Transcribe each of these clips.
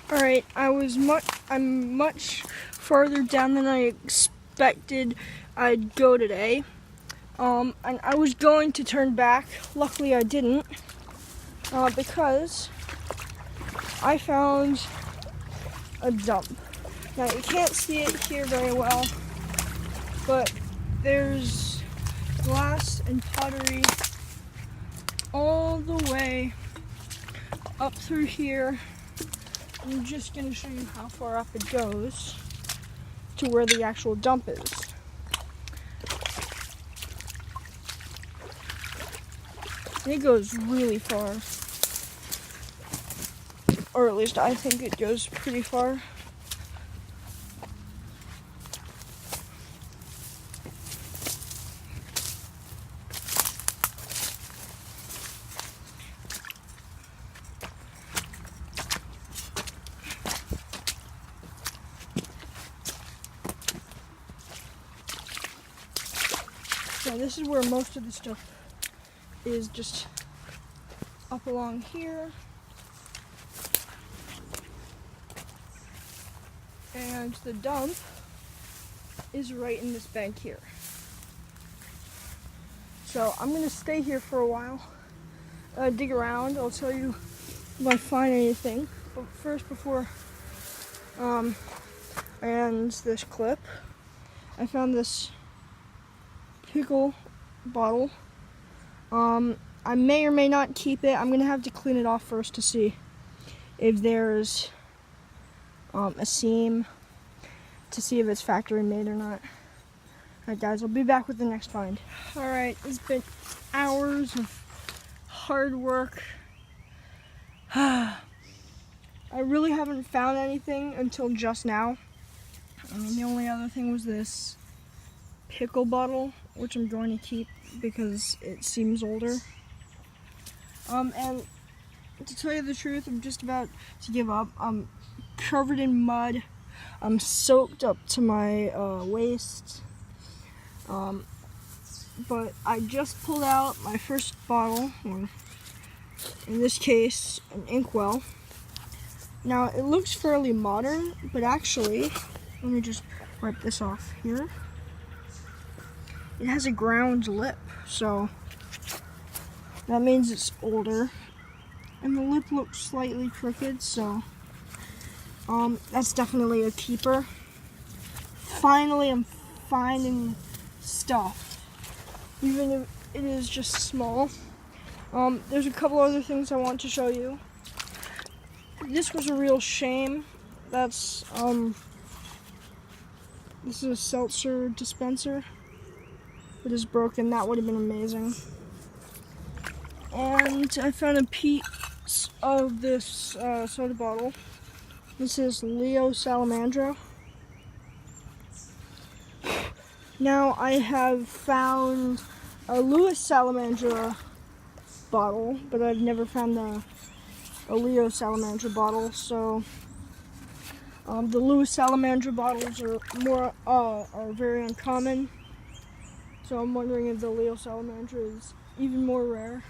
Alright, I'm much farther down than I expected I'd go today. And I was going to turn back. Luckily I didn't. Because I found a dump. Now you can't see it here very well, but there's glass and pottery all the way up through here. I'm just going to show you how far up it goes to where the actual dump is. It goes really far. Or at least I think it goes pretty far. Now this is where most of the stuff is, just up along here. And the dump is right in this bank here. So I'm gonna stay here for a while, dig around. I'll tell you if I find anything. But first, before I end this clip, I found this pickle bottle. I may or may not keep it. I'm gonna have to clean it off first to see if there's a seam, to see if it's factory made or not. Alright guys, I'll be back with the next find. Alright, it's been hours of hard work. I really haven't found anything until just now. I mean, the only other thing was this pickle bottle, which I'm going to keep because it seems older. And to tell you the truth, I'm just about to give up. I'm covered in mud. I'm soaked up to my waist. But I just pulled out my first bottle, or in this case, an inkwell. Now, it looks fairly modern, but actually, let me just wipe this off here. It has a ground lip, so that means it's older. And the lip looks slightly crooked, so that's definitely a keeper. Finally, I'm finding stuff, even if it is just small. There's a couple other things I want to show you. This was a real shame. That's this is a seltzer dispenser. It is broken. That would have been amazing. And I found a piece of this soda bottle. This is Leo Salamandra. Now I have found a Lewis Salamandra bottle, but I've never found a Leo Salamandra bottle. So the Lewis Salamandra bottles are very uncommon. So I'm wondering if the Leo Salamandra is even more rare.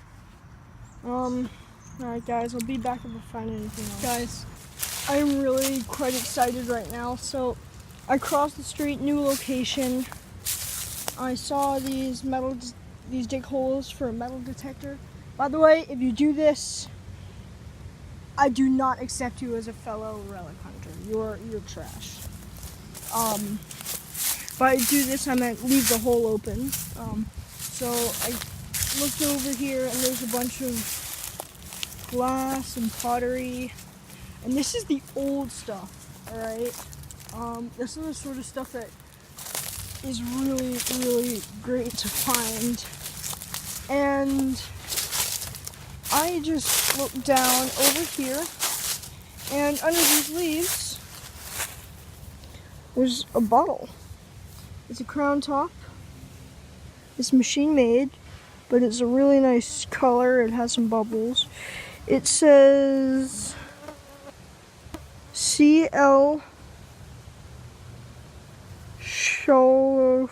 Alright guys, I'll be back if I find anything else. Guys, I'm really quite excited right now. So I crossed the street, new location. I saw these dig holes for a metal detector. By the way, if you do this, I do not accept you as a fellow relic hunter. You're trash. By do this, I meant leave the hole open. So I looked over here, and there's a bunch of glass and pottery, and this is the old stuff. All right, this is the sort of stuff that is really, really great to find. And I just looked down over here, and under these leaves was a bottle. It's a crown top. It's machine made, but it's a really nice color. It has some bubbles. It says CL Schol.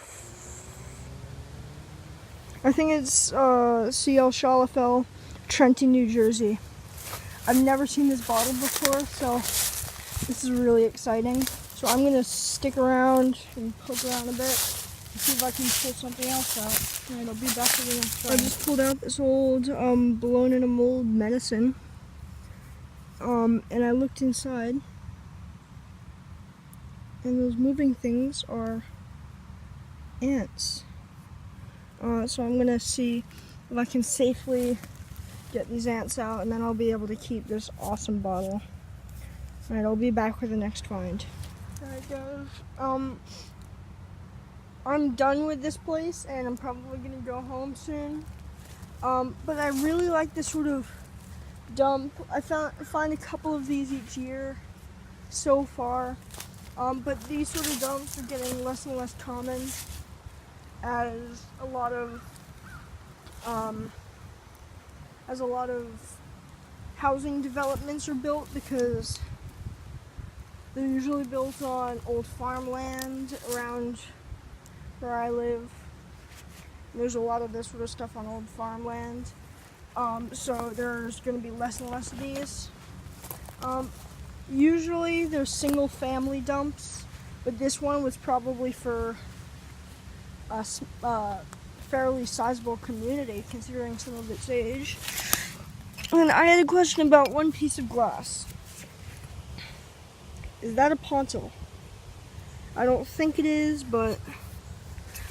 I think it's CL Schalafel, Trenton, New Jersey. I've never seen this bottle before, so This is really exciting. So I'm gonna stick around and poke around a bit and see if I can pull something else out. Alright, I'll be back with you next time. I just pulled out this old blown in a mold medicine. And I looked inside. And those moving things are ants. So I'm gonna see if I can safely get these ants out, and then I'll be able to keep this awesome bottle. Alright, I'll be back with the next find. Alright guys, I'm done with this place and I'm probably gonna go home soon. But I really like this sort of dump. I find a couple of these each year so far. But these sort of dumps are getting less and less common as a lot of housing developments are built, because they're usually built on old farmland around where I live. There's a lot of this sort of stuff on old farmland. So there's going to be less and less of these. Usually there's single family dumps, but this one was probably for a fairly sizable community considering some of its age. And I had a question about one piece of glass. Is that a pontil? I don't think it is, but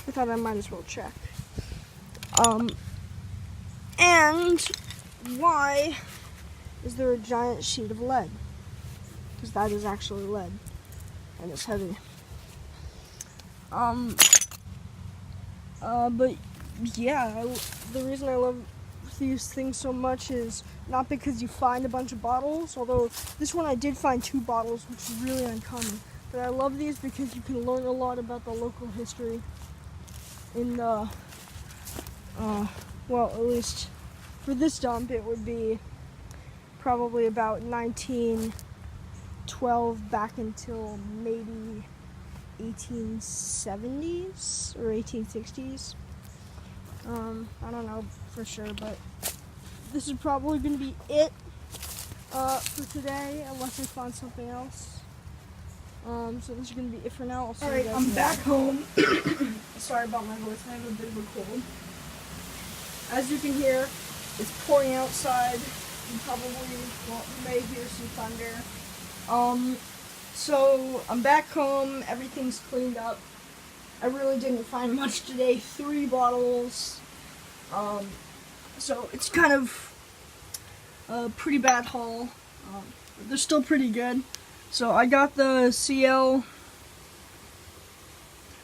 I thought I might as well check. And why is there a giant sheet of lead? Because that is actually lead, and it's heavy. But yeah, the reason I love these things so much is not because you find a bunch of bottles, although this one I did find 2 bottles, which is really uncommon. But I love these because you can learn a lot about the local history in the, well, at least for this dump, it would be probably about 1912 back until maybe 1870s or 1860s. I don't know for sure, but this is probably going to be it for today, unless I find something else. So this is going to be it for now. Alright, I'm back home. Sorry about my voice, I have a bit of a cold. As you can hear, it's pouring outside. You probably may hear some thunder. So I'm back home, everything's cleaned up. I really didn't find much today, 3 bottles. So it's kind of a pretty bad haul. They're still pretty good. So I got the CL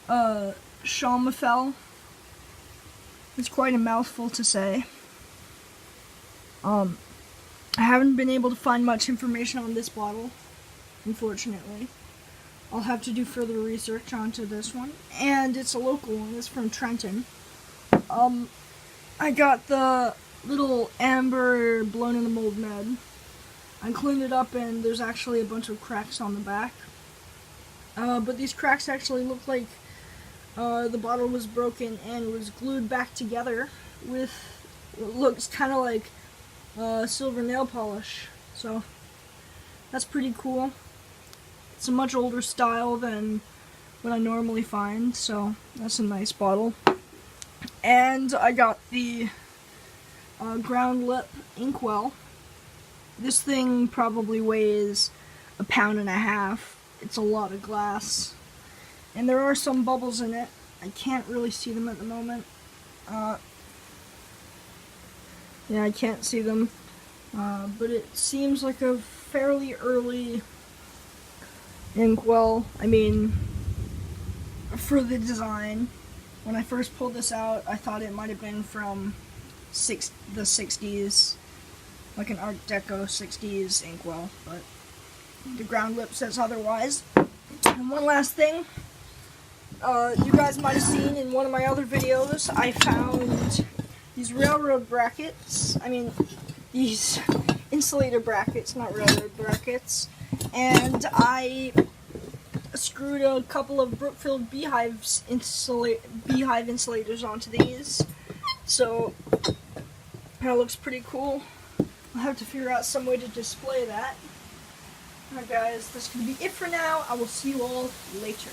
Schaumafel. It's quite a mouthful to say. I haven't been able to find much information on this bottle, unfortunately. I'll have to do further research onto this one. And it's a local one, it's from Trenton. I got the little amber blown in the mold med. I cleaned it up and there's actually a bunch of cracks on the back. But these cracks actually look like the bottle was broken and was glued back together with what looks kind of like silver nail polish. So that's pretty cool. It's a much older style than what I normally find, so that's a nice bottle. And I got the ground lip inkwell. This thing probably weighs 1.5 pounds. It's a lot of glass. And there are some bubbles in it. I can't really see them at the moment. Yeah, I can't see them. But it seems like a fairly early inkwell. I mean, for the design. When I first pulled this out, I thought it might have been from the 60s. Like an Art Deco 60s inkwell, but the ground lip says otherwise. And one last thing, you guys might have seen in one of my other videos, I found these railroad brackets. I mean, these insulator brackets, not railroad brackets. And I screwed a couple of Brookfield beehive insulators onto these. So, that looks pretty cool. I'll have to figure out some way to display that. Alright guys, that's going to be it for now. I will see you all later.